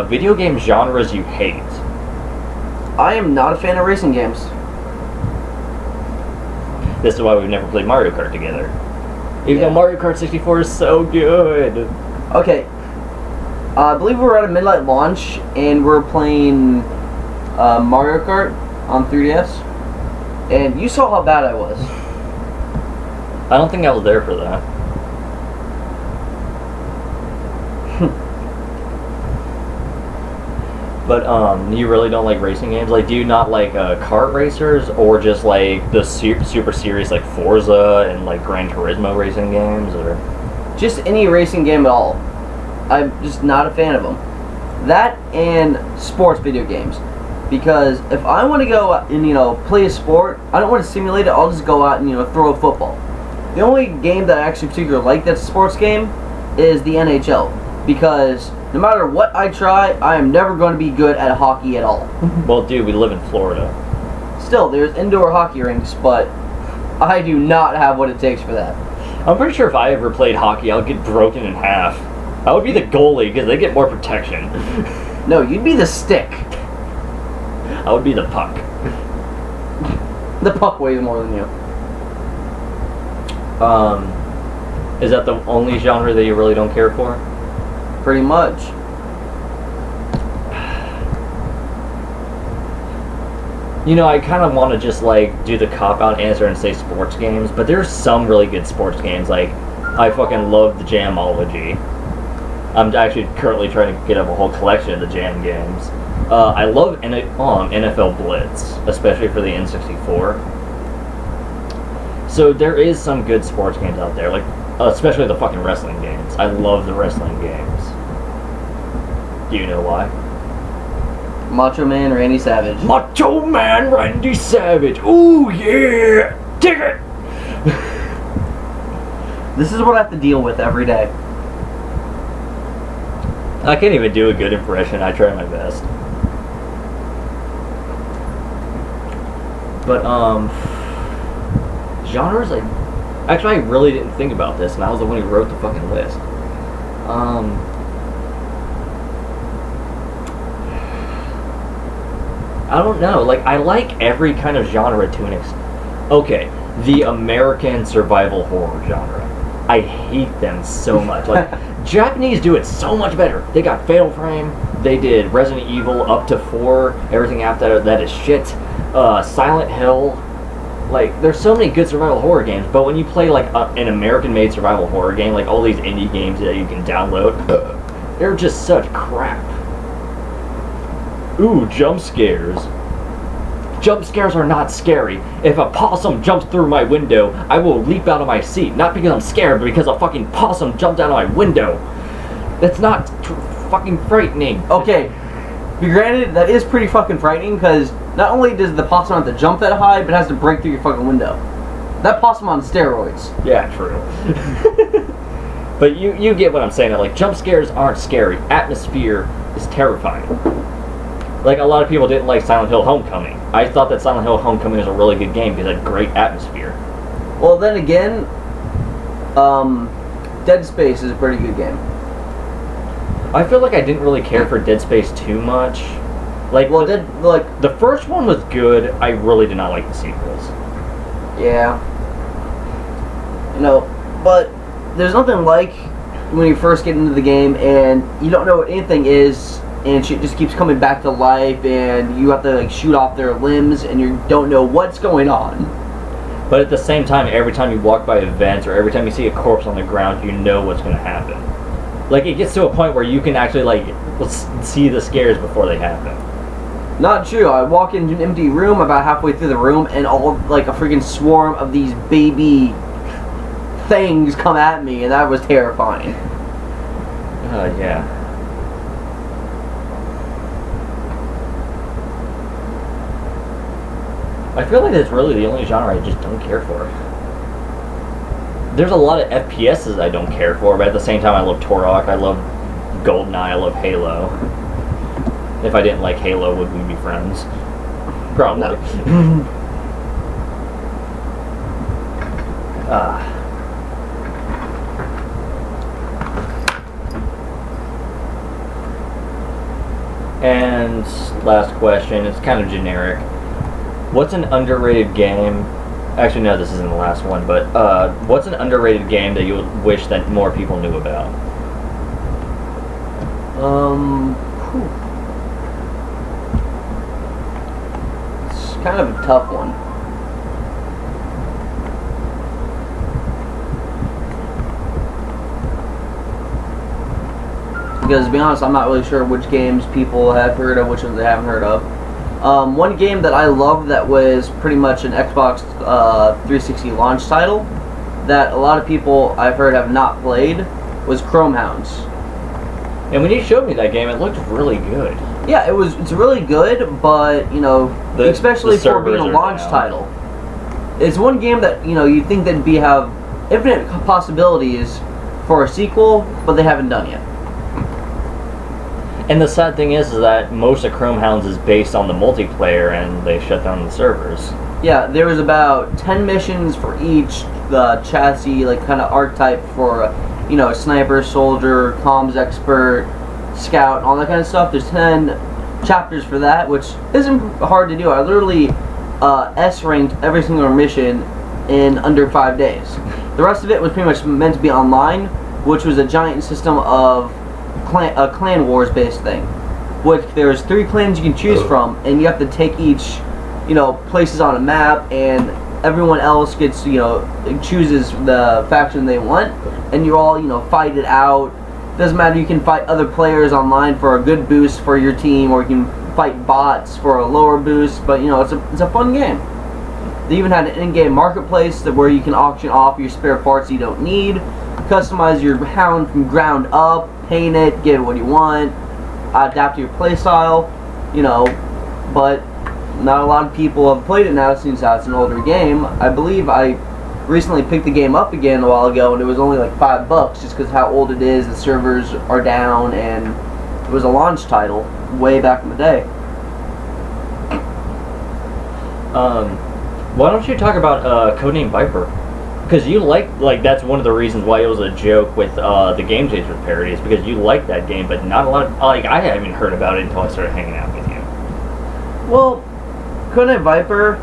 Video game genres you hate. I am not a fan of racing games. This is why we've never played Mario Kart together. Even though Mario Kart 64 is so good. Okay. I believe we were at a midnight launch and we're playing Mario Kart on 3DS. And you saw how bad I was. I don't think I was there for that. But you really don't like racing games? Do you not like kart racers or just the super serious Forza and Gran Turismo racing games, or just any racing game at all? I'm just not a fan of them. That and sports video games, because if I want to go out and play a sport, I don't want to simulate it. I'll just go out and throw a football. The only game that I actually particularly like that's a sports game is the NHL, because no matter what I try, I am never going to be good at hockey at all. Well, dude, we live in Florida. Still, there's indoor hockey rinks, but I do not have what it takes for that. I'm pretty sure if I ever played hockey, I'll get broken in half. I would be the goalie because they get more protection. No, you'd be the stick. I would be the puck. The puck weighs more than you. Is that the only genre that you really don't care for? Pretty much. I kind of want to just do the cop-out answer and say sports games, but there's some really good sports games. I fucking love the Jamology. I'm actually currently trying to get up a whole collection of the Jam games. I love NFL Blitz, especially for the N64. So there is some good sports games out there, especially the fucking wrestling games. I love the wrestling games. Do you know why? Macho Man Randy Savage. Macho Man Randy Savage. Ooh yeah! Dig it! This is what I have to deal with every day. I can't even do a good impression. I try my best. But genres, actually I really didn't think about this, and I was the one who wrote the fucking list. I don't know. I like every kind of genre to an extent. Okay, the American survival horror genre. I hate them so much. Japanese do it so much better. They got Fatal Frame. They did Resident Evil up to 4. Everything after that is shit. Silent Hill. There's so many good survival horror games, but when you play an American-made survival horror game, all these indie games that you can download, they're just such crap. Ooh, jump scares. Jump scares are not scary. If a possum jumps through my window, I will leap out of my seat. Not because I'm scared, but because a fucking possum jumped out of my window. That's not fucking frightening. Okay, be granted, that is pretty fucking frightening, because not only does the possum have to jump that high, but it has to break through your fucking window. That possum on steroids. Yeah, true. But you get what I'm saying. Like, jump scares aren't scary. Atmosphere is terrifying. Like, a lot of people didn't like Silent Hill Homecoming. I thought that Silent Hill Homecoming was a really good game because it had great atmosphere. Well, then again, Dead Space is a pretty good game. I feel like I didn't really care for Dead Space too much. Like, Well, the first one was good. I really did not like the sequels. yeah. You know, but there's nothing like when you first get into the game and you don't know what anything is, and shit just keeps coming back to life, and you have to like shoot off their limbs, and you don't know what's going on. But at the same time, every time you walk by events or every time you see a corpse on the ground, you know what's going to happen. Like, it gets to a point where you can actually, like, see the scares before they happen. Not true. I walk into an empty room about halfway through the room, and all, like, a freaking swarm of these baby things come at me, and that was terrifying. Yeah. I feel like that's really the only genre I just don't care for. There's a lot of FPSs I don't care for, but at the same time I love Turok, I love GoldenEye, I love Halo. If I didn't like Halo, would we be friends? Probably. No. And last question, it's kind of generic. What's an underrated game? Actually, no, this isn't the last one, but what's an underrated game that you would wish that more people knew about? It's kind of a tough one. Because to be honest, I'm not really sure which games people have heard of, which ones they haven't heard of. One game that I loved that was pretty much an Xbox 360 launch title that a lot of people I've heard have not played was Chrome Hounds. And when you showed me that game, it looked really good. Yeah, it's really good, but you know, especially the for being a servers are launch down. title, it's one game that you know you'd think that'd have infinite possibilities for a sequel, but they haven't done yet. And the sad thing is that most of Chrome Hounds is based on the multiplayer, and they shut down the servers. Yeah, there was about 10 missions for each chassis, like kind of archetype for, you know, sniper, soldier, comms expert, scout, and all that kind of stuff. There's 10 chapters for that, which isn't hard to do. I literally S-ranked every single mission in under 5 days. The rest of it was pretty much meant to be online, which was a giant system of clan wars based thing, which there's 3 clans you can choose from, and you have to take each, you know, places on a map, and everyone else gets, you know, chooses the faction they want, and you all, you know, fight it out. Doesn't matter, you can fight other players online for a good boost for your team, or you can fight bots for a lower boost, but you know, it's a fun game. They even had an in-game marketplace where you can auction off your spare parts you don't need, customize your hound from ground up, paint it, get what you want, adapt to your playstyle, you know, but not a lot of people have played it now since it's an older game. I believe I recently picked the game up again a while ago, and it was only like $5 just because how old it is, the servers are down, and it was a launch title way back in the day. Why don't you talk about Codename Viper? Because you like that's one of the reasons why it was a joke with the Game Changers parody, is because you like that game, but not a lot of, like, I haven't even heard about it until I started hanging out with you. Well, Codename Viper.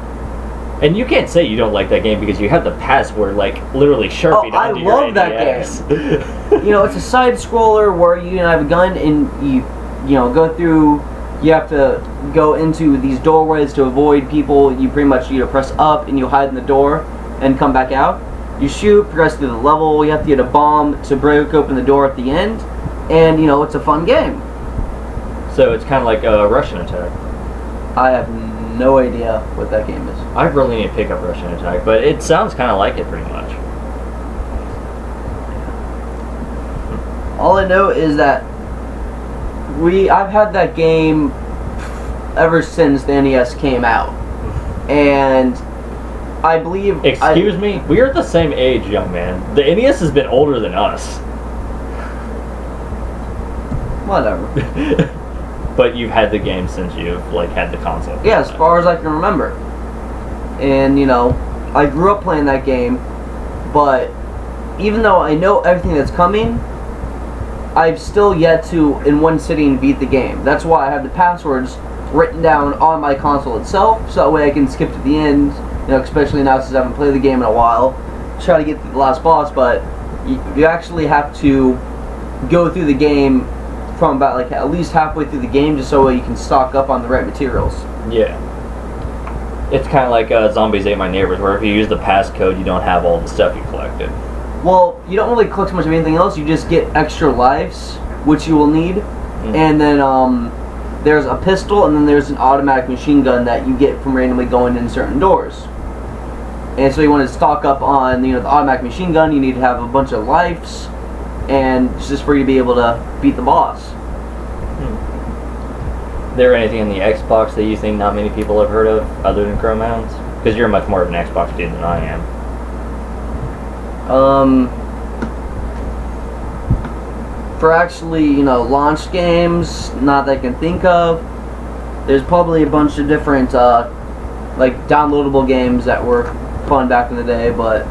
And you can't say you don't like that game because you have the password, like, literally Sharpied onto your I love that NES. game. You know, it's a side scroller where you have a gun and you know, go through. You have to go into these doorways to avoid people. You pretty much, you know, press up and you hide in the door and come back out. You shoot, progress through the level. You have to get a bomb to break open the door at the end, and you know, it's a fun game. So it's kind of like a Russian Attack. I have no idea what that game is. I really need to pick up Russian Attack, but it sounds kind of like it pretty much. All I know is that I've had that game ever since the NES came out, and I believe. Excuse me? We are the same age, young man. The NES has been older than us. whatever. But you've had the game since you've like had the console. Yeah, as far as I can remember. And, you know, I grew up playing that game, but even though I know everything that's coming, I've still yet to, in one sitting, beat the game. That's why I have the passwords written down on my console itself, so that way I can skip to the end, you know, especially now since I haven't played the game in a while, try to get to the last boss, but you actually have to go through the game from about, like, at least halfway through the game, just so you can stock up on the right materials. Yeah. It's kind of like Zombies Ate My Neighbors, where if you use the passcode, you don't have all the stuff you collected. Well, you don't really collect much of anything else. You just get extra lives, which you will need. Mm-hmm. And then there's a pistol, and then there's an automatic machine gun that you get from randomly going in certain doors. And so you want to stock up on, you know, the automatic machine gun. You need to have a bunch of lives, and it's just for you to be able to beat the boss. Is there anything on the Xbox that you think not many people have heard of, other than Chrome Hounds? Because you're much more of an Xbox dude than I am. For actually, you know, launch games, not that I can think of, there's probably a bunch of different, like, downloadable games that were fun back in the day, but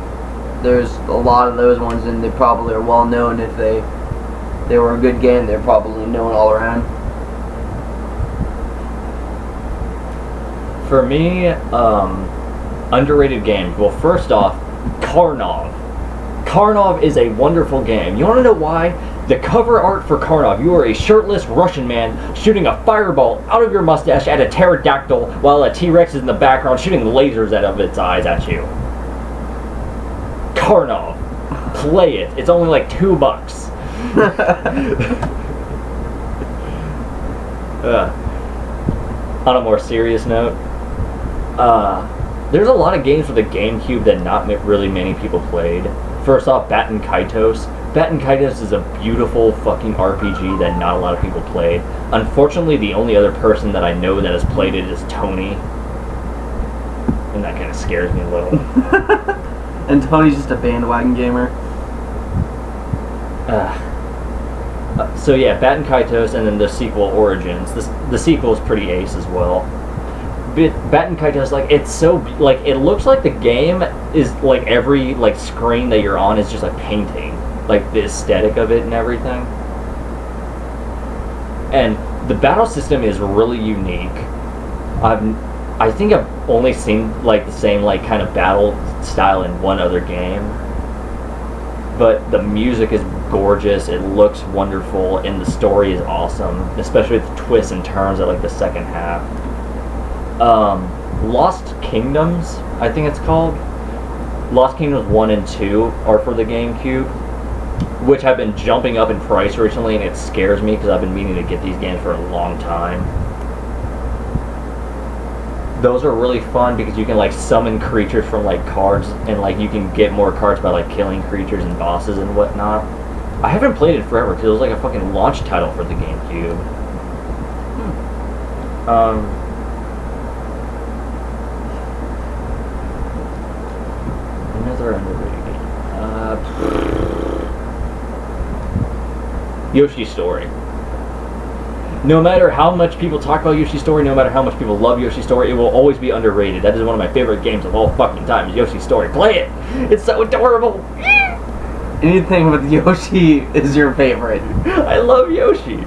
there's a lot of those ones, and they probably are well known. If they were a good game, they're probably known all around. For me, underrated games. Well, first off, Karnov. Karnov is a wonderful game. You want to know why? The cover art for Karnov, you are a shirtless Russian man shooting a fireball out of your mustache at a pterodactyl while a T-Rex is in the background shooting lasers out of its eyes at you. Karnov. Play it. It's only like $2. On a more serious note, there's a lot of games for the GameCube that not really many people played. First off, Batten Kaitos. Batten Kaitos is a beautiful fucking RPG that not a lot of people played. Unfortunately, the only other person that I know that has played it is Tony. And that kind of scares me a little. And Tony's just a bandwagon gamer. So yeah, Batten Kaitos, and then the sequel Origins. The sequel is pretty ace as well. Batten Kaitos, like, it's so, like, it looks like the game is, like, every, like, screen that you're on is just a painting. Like, the aesthetic of it and everything. And the battle system is really unique. I think I've only seen, like, the same, like, kind of battle style in one other game. But the music is gorgeous, it looks wonderful, and the story is awesome. Especially with the twists and turns at, like, the second half. Lost Kingdoms, I think it's called. Lost Kingdoms 1 and 2 are for the GameCube, which have been jumping up in price recently, and it scares me because I've been meaning to get these games for a long time. Those are really fun because you can, like, summon creatures from, like, cards, and, like, you can get more cards by, like, killing creatures and bosses and whatnot. I haven't played it forever because it was like a fucking launch title for the GameCube. Another underrated game. Yoshi's Story. No matter how much people talk about Yoshi's Story, no matter how much people love Yoshi's Story, it will always be underrated. That is one of my favorite games of all fucking time, is Yoshi's Story. Play it! It's so adorable! Anything with Yoshi is your favorite. I love Yoshi.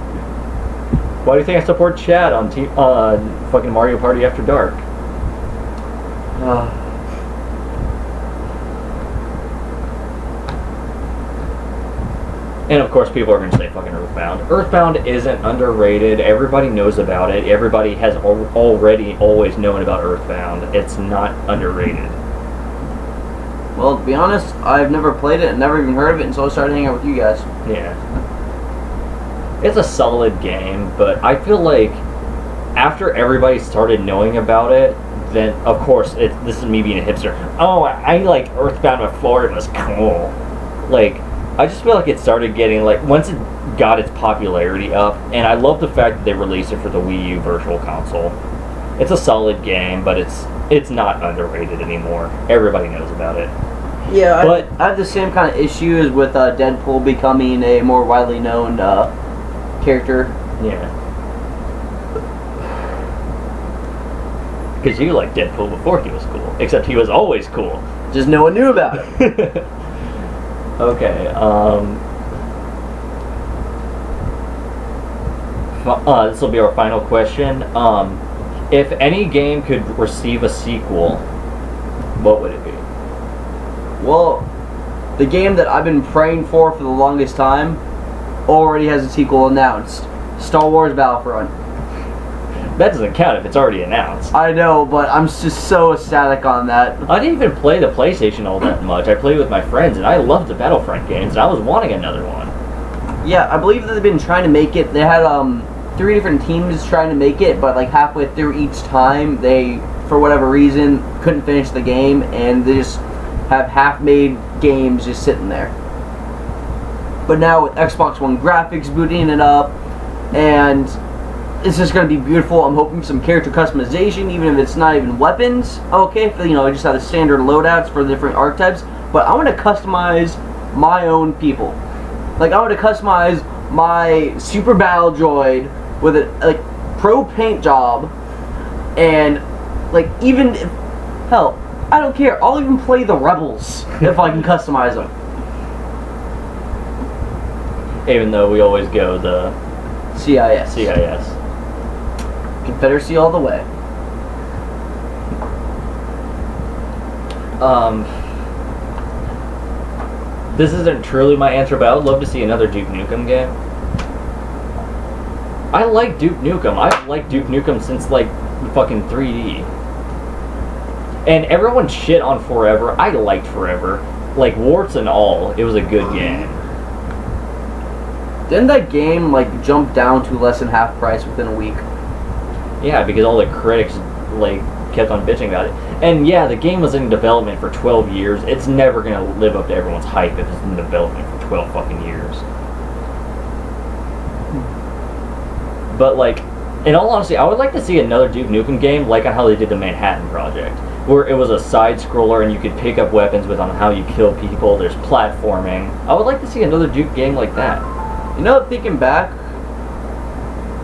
Why do you think I support Chad on fucking Mario Party After Dark? And of course, people are going to say fucking Earthbound. Earthbound isn't underrated. Everybody knows about it. Everybody has already always known about Earthbound. It's not underrated. Well, to be honest, I've never played it and never even heard of it until I started hanging out with you guys. Yeah. It's a solid game, but I feel like after everybody started knowing about it, then, of course, this is me being a hipster. Oh, I like Earthbound before it was cool. Like, I just feel like it started getting, like, once it got its popularity up, and I love the fact that they released it for the Wii U Virtual Console. It's a solid game, but it's not underrated anymore. Everybody knows about it. Yeah, I have the same kind of issues with Deadpool becoming a more widely known character. Yeah. Because you liked Deadpool before he was cool. Except he was always cool. Just no one knew about it. Okay, this will be our final question. If any game could receive a sequel, what would it be? Well, the game that I've been praying for the longest time already has a sequel announced. Star Wars Battlefront. That doesn't count if it's already announced. I know, but I'm just so ecstatic on that. I didn't even play the PlayStation all that much. I played with my friends, and I loved the Battlefront games, and I was wanting another one. Yeah, I believe that they've been trying to make it. They had 3 different teams trying to make it, but like halfway through each time, they, for whatever reason, couldn't finish the game, and they just have half-made games just sitting there. But now with Xbox One graphics booting it up, and it's just going to be beautiful. I'm hoping for some character customization, even if it's not even weapons. Okay, if, I just have the standard loadouts for the different archetypes, but I want to customize my own people. Like, I want to customize my super battle droid with a pro paint job, and like, even if, hell, I don't care. I'll even play the rebels if I can customize them. Even though we always go the CIS. Confederacy all the way. This isn't truly my answer, but I would love to see another Duke Nukem game. I like Duke Nukem. I've liked Duke Nukem since like fucking 3D. And everyone shit on Forever. I liked Forever. Like, warts and all, it was a good game. Didn't that game like jump down to less than half price within a week? Yeah, because all the critics like kept on bitching about it. And yeah, the game was in development for 12 years. It's never gonna live up to everyone's hype if it's in development for 12 fucking years. But like, in all honesty, I would like to see another Duke Nukem game like on how they did the Manhattan Project, where it was a side scroller and you could pick up weapons with on how you kill people. There's platforming. I would like to see another Duke game like that. You know, thinking back,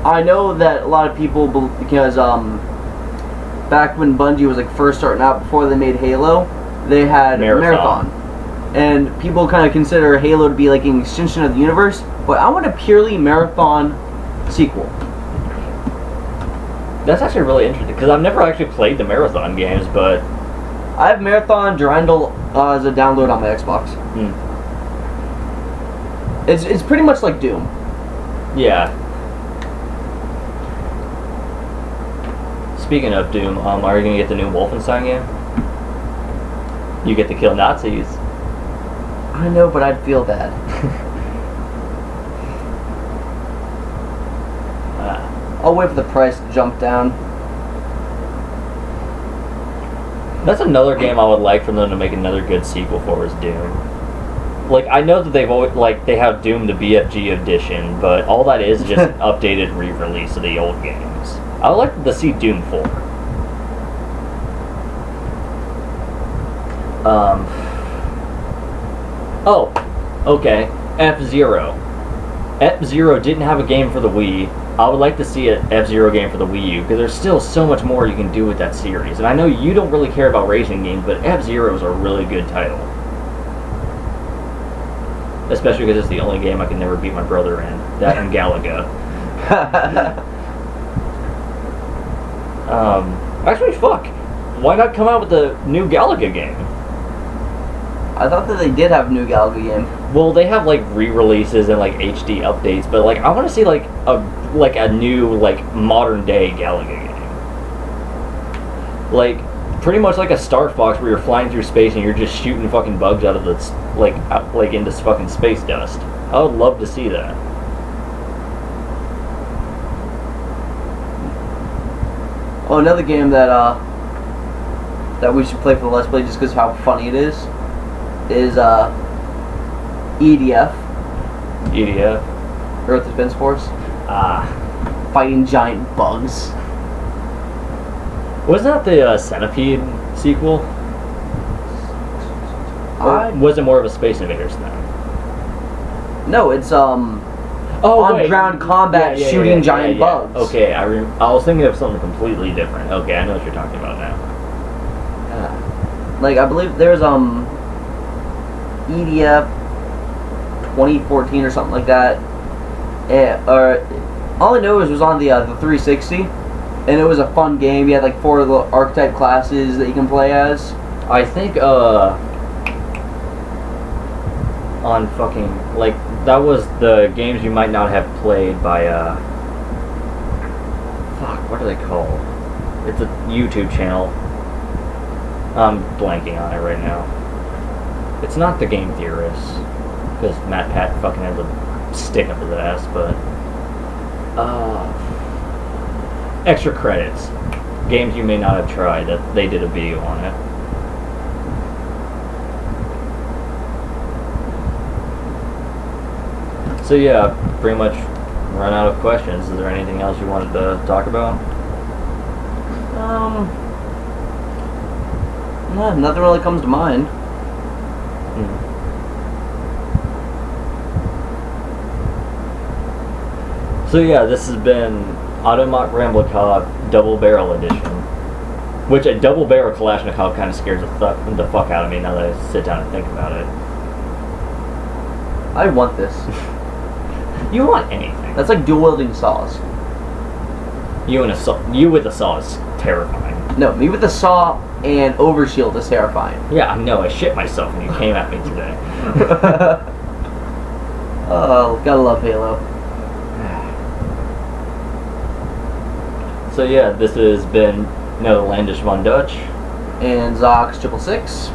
I know that a lot of people, because back when Bungie was like first starting out, before they made Halo, they had Marathon. And people kind of consider Halo to be like an extension of the universe, but I want a purely Marathon sequel. That's actually really interesting, because I've never actually played the Marathon games, but I have Marathon Durandal as a download on my Xbox. It's pretty much like Doom. Yeah. Speaking of Doom, are you gonna get the new Wolfenstein game? You get to kill Nazis. I know, but I'd feel bad. I'll wait for the price to jump down. That's another game I would like for them to make another good sequel for, is Doom. Like, I know that they've always, like, they have Doom the BFG edition, but all that is just an updated re-release of the old games. I would like to see Doom 4. Oh, okay. F-Zero. F-Zero didn't have a game for the Wii. I would like to see an F-Zero game for the Wii U, because there's still so much more you can do with that series. And I know you don't really care about racing games, but F-Zero is a really good title. Especially because it's the only game I can never beat my brother in. That and Galaga. Actually, fuck. Why not come out with the new Galaga game? I thought that they did have a new Galaga game. Well, they have like re-releases and like HD updates, but like I want to see like a new like modern day Galaga game. Like pretty much like a Star Fox where you're flying through space and you're just shooting fucking bugs out of the like into fucking space dust. I would love to see that. Oh, another game that that we should play for the Let's Play just because how funny it is EDF. EDF. Earth Defense Force. Fighting giant bugs. Wasn't that the Centipede sequel? Or was it more of a Space Invaders thing? No, it's on-ground combat shooting giant bugs. Okay, I was thinking of something completely different. Okay, I know what you're talking about now. Like, I believe there's EDF 2014 or something like that. All I know is it was on the 360, and it was a fun game. You had like 4 little archetype classes that you can play as. I think on fucking, like, that was the games you might not have played by fuck, what are they called? It's a YouTube channel. I'm blanking on it right now. It's not the Game Theorists, because Matt Pat fucking has a stick up his ass, but extra credits. Games you may not have tried, that they did a video on it. So yeah, pretty much run out of questions. Is there anything else you wanted to talk about? No, nothing really comes to mind. So yeah, this has been Automat Ramblikov Double Barrel Edition. Which a double barrel Kalashnikov kind of scares the fuck out of me now that I sit down and think about it. I want this. You want anything. That's like dual wielding saws. You with a saw is terrifying. No, me with a saw and overshield is terrifying. Yeah, I know. I shit myself when you came at me today. Oh, gotta love Halo. So yeah, this has been Netherlandish Von Dutch And Zox 666.